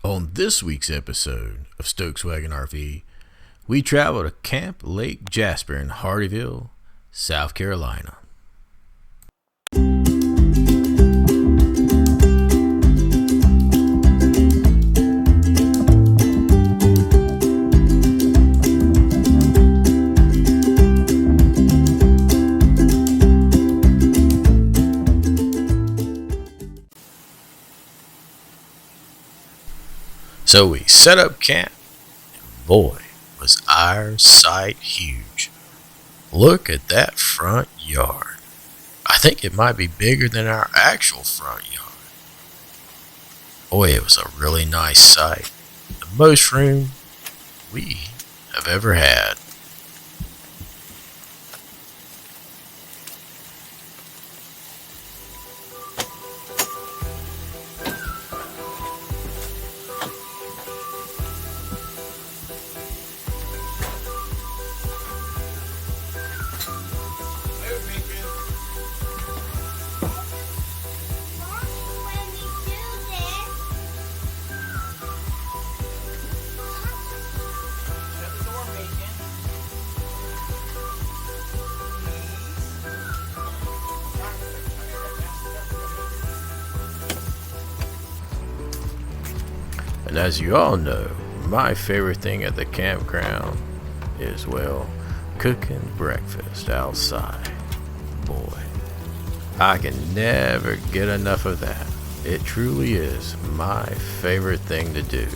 On this week's episode of Stokes Wagon RV, we travel to Camp Lake Jasper in Hardeeville, South Carolina. So we set up camp, and boy, was our sight huge. Look at that front yard. I think it might be bigger than our actual front yard. Boy, it was a really nice sight. The most room we have ever had. And as you all know, my favorite thing at the campground is, well, cooking breakfast outside. Boy, I can never get enough of that. It truly is my favorite thing to do.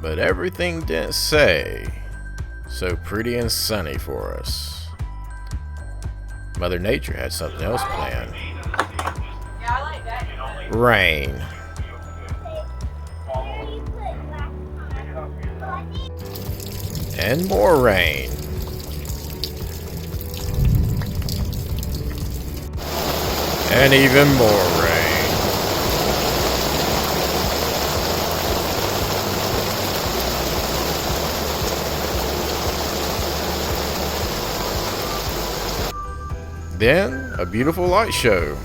But everything didn't say so pretty and sunny for us. Mother Nature had something else planned. Rain. And more rain. And even more rain. Then, a beautiful light show.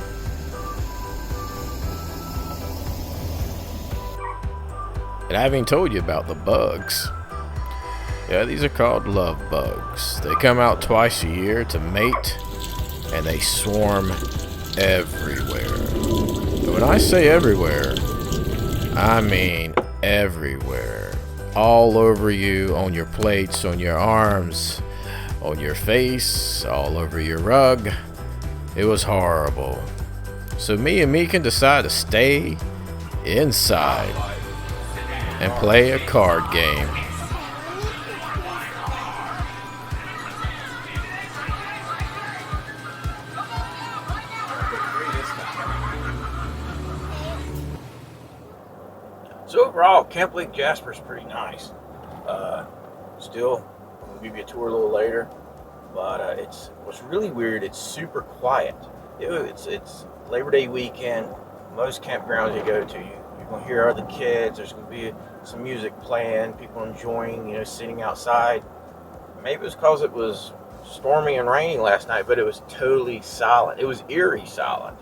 And I haven't told you about the bugs. Yeah, these are called love bugs. They come out twice a year to mate, and they swarm everywhere. And when I say everywhere, I mean everywhere. All over you, on your plates, on your arms, on your face, all over your rug. It was horrible. So me and Meekin decided to stay inside and play a card game. So overall, Camp Lake Jasper is pretty nice. Still, we'll give you a tour a little later, but it's what's really weird. It's super quiet. It's Labor Day weekend. Most campgrounds you go to, you're gonna hear other kids. There's gonna be some music playing, people enjoying, sitting outside. Maybe it was because it was stormy and raining last night, but it was totally silent. It was eerie silent,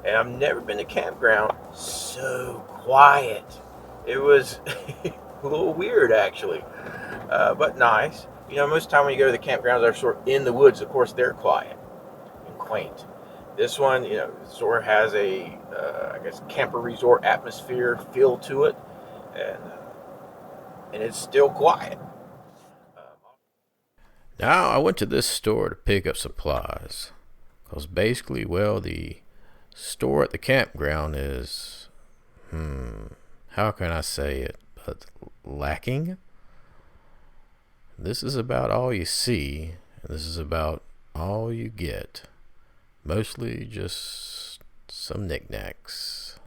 and I've never been to campground so quiet. It was a little weird actually, but nice. Most of the time when you go to the campgrounds, they're sort of in the woods. Of course, they're quiet and quaint. This one, sort of has a, camper resort atmosphere feel to it, and it's still quiet. Now, I went to this store to pick up supplies, because basically, well, the store at the campground is, how can I say it, but lacking? This is about all you see, and this is about all you get. Mostly just some knickknacks.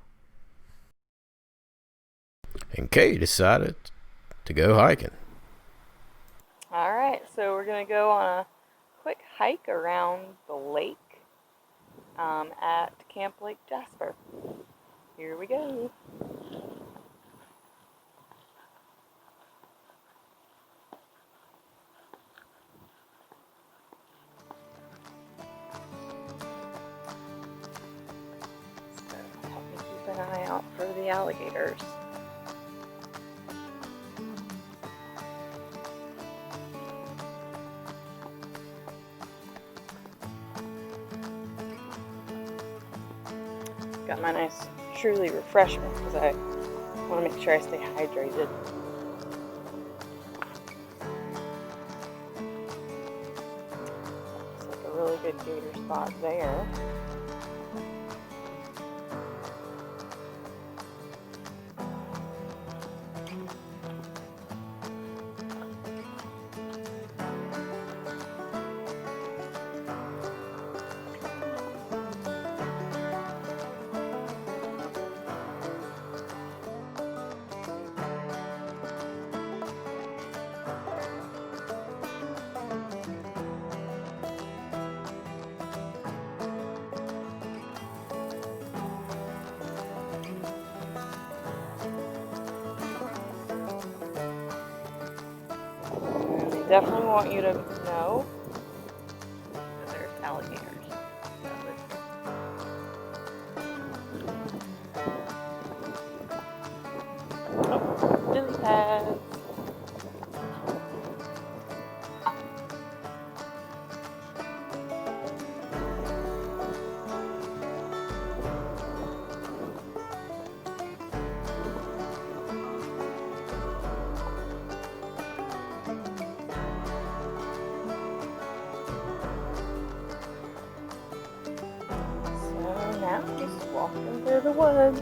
and Kay decided to go hiking. Alright, so we're going to go on a quick hike around the lake at Camp Lake Jasper. Here we go. So help me keep an eye out for the alligators. Got my nice Truly refreshment because I want to make sure I stay hydrated. Looks like a really good gator spot there. Definitely want you to know that there's alligators. Oh, lily pads. Now just walking through the woods.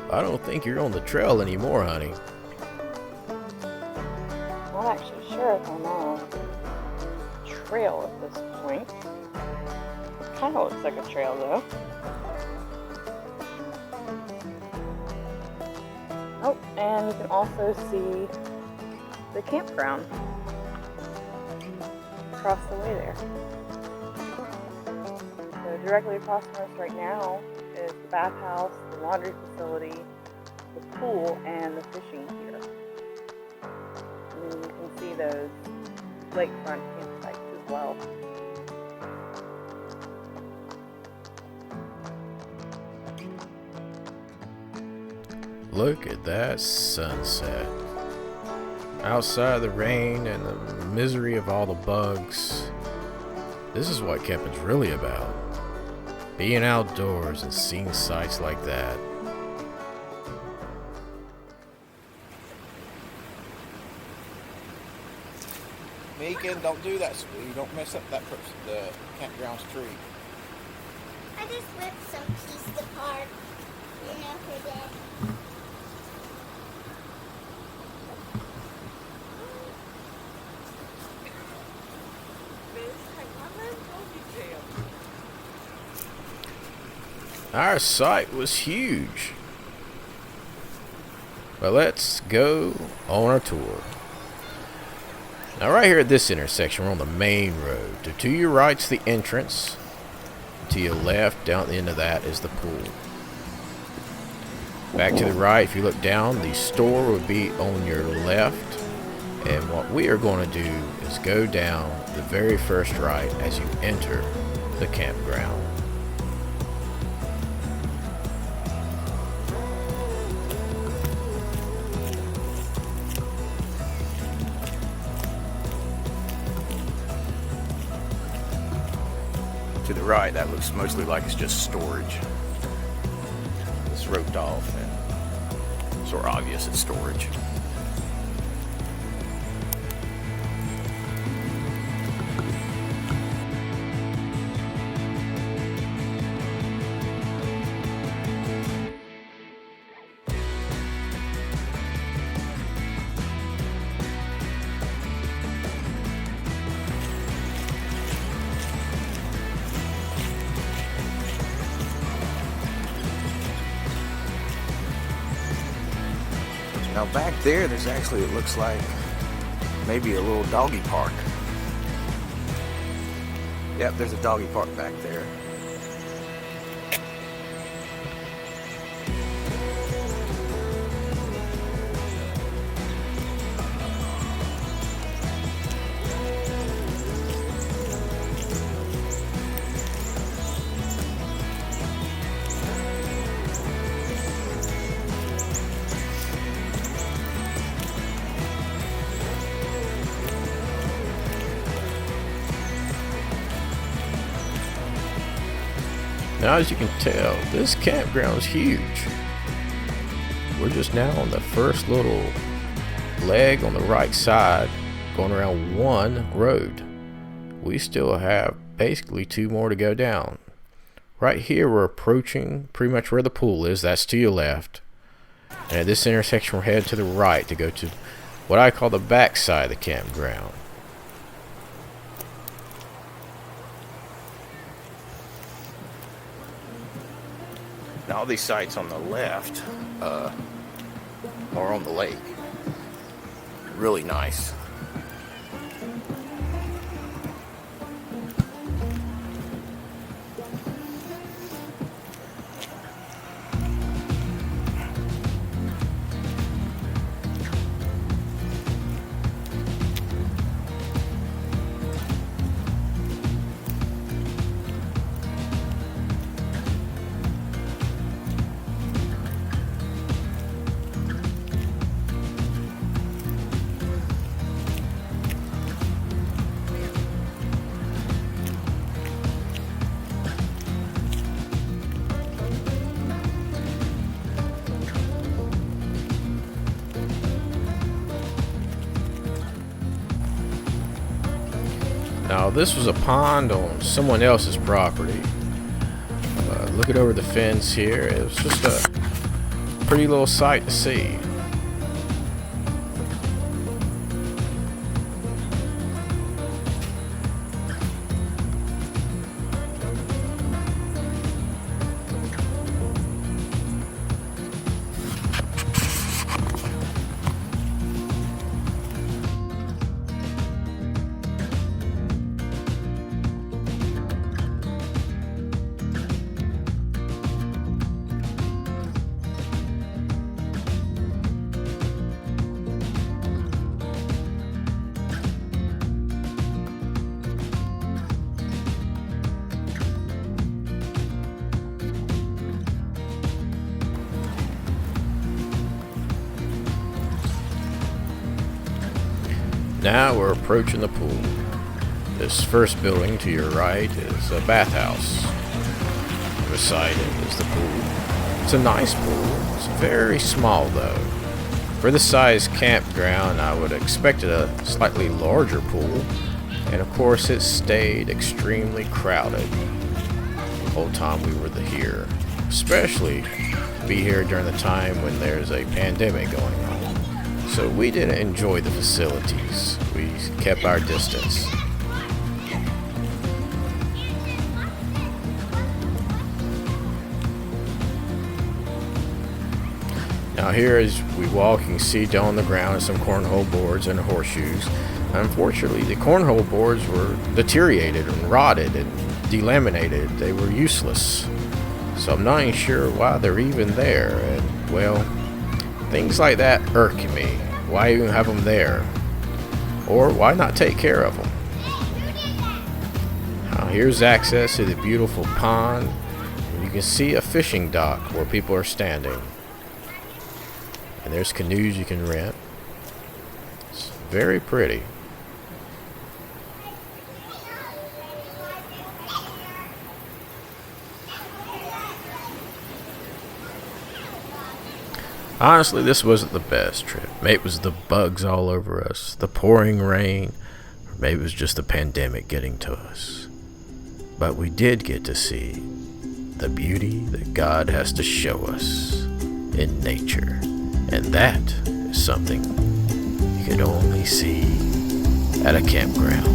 I don't think you're on the trail anymore, honey. Not actually sure if I'm on a trail at this point. Kind of looks like a trail though. Oh, and you can also see the campground across the way there. So directly across from us right now is the bathhouse, the laundry facility, the pool, and the fishing pier. And then you can see those lakefront campsites as well. Look at that sunset. Outside the rain and the misery of all the bugs, this is what camping's really about. Being outdoors and seeing sights like that. Megan, don't do that, sweetie. Don't mess up the campground's tree. I just ripped some piece apart, you know, for Dad. Our site was huge. But let's go on our tour. Now right here at this intersection, we're on the main road. To your right's the entrance. To your left, down at the end of that, is the pool. Back to the right, if you look down, the store would be on your left. And what we are going to do is go down the very first right as you enter the campground. To the right, that looks mostly like it's just storage. It's roped off and sort of obvious it's storage. Now back there's actually, it looks like maybe a little doggy park. Yep, there's a doggy park back there. Now, as you can tell, this campground is huge. We're just now on the first little leg on the right side, going around one road. We still have basically 2 more to go down. Right here, we're approaching pretty much where the pool is. That's to your left. And at this intersection, we're headed to the right to go to what I call the back side of the campground. Now all these sites on the left are on the lake. Really nice. Now, this was a pond on someone else's property. Looking over the fence here, it was just a pretty little sight to see. Now we're approaching the pool. This first building to your right is a bathhouse. Beside it is the pool. It's a nice pool. It's very small though. For the size campground, I would have expected a slightly larger pool. And of course, it stayed extremely crowded the whole time we were here. Especially to be here during the time when there's a pandemic going on. So we didn't enjoy the facilities. We kept our distance. Now here as we walk, you can see down on the ground some cornhole boards and horseshoes. Unfortunately, the cornhole boards were deteriorated and rotted and delaminated. They were useless. So I'm not even sure why they're even there. And well, things like that irk me. Why even have them there? Or why not take care of them? Now here's access to the beautiful pond. And you can see a fishing dock where people are standing. And there's canoes you can rent. It's very pretty. Honestly, this wasn't the best trip. Maybe it was the bugs all over us, the pouring rain, or maybe it was just the pandemic getting to us. But we did get to see the beauty that God has to show us in nature. And that is something you can only see at a campground.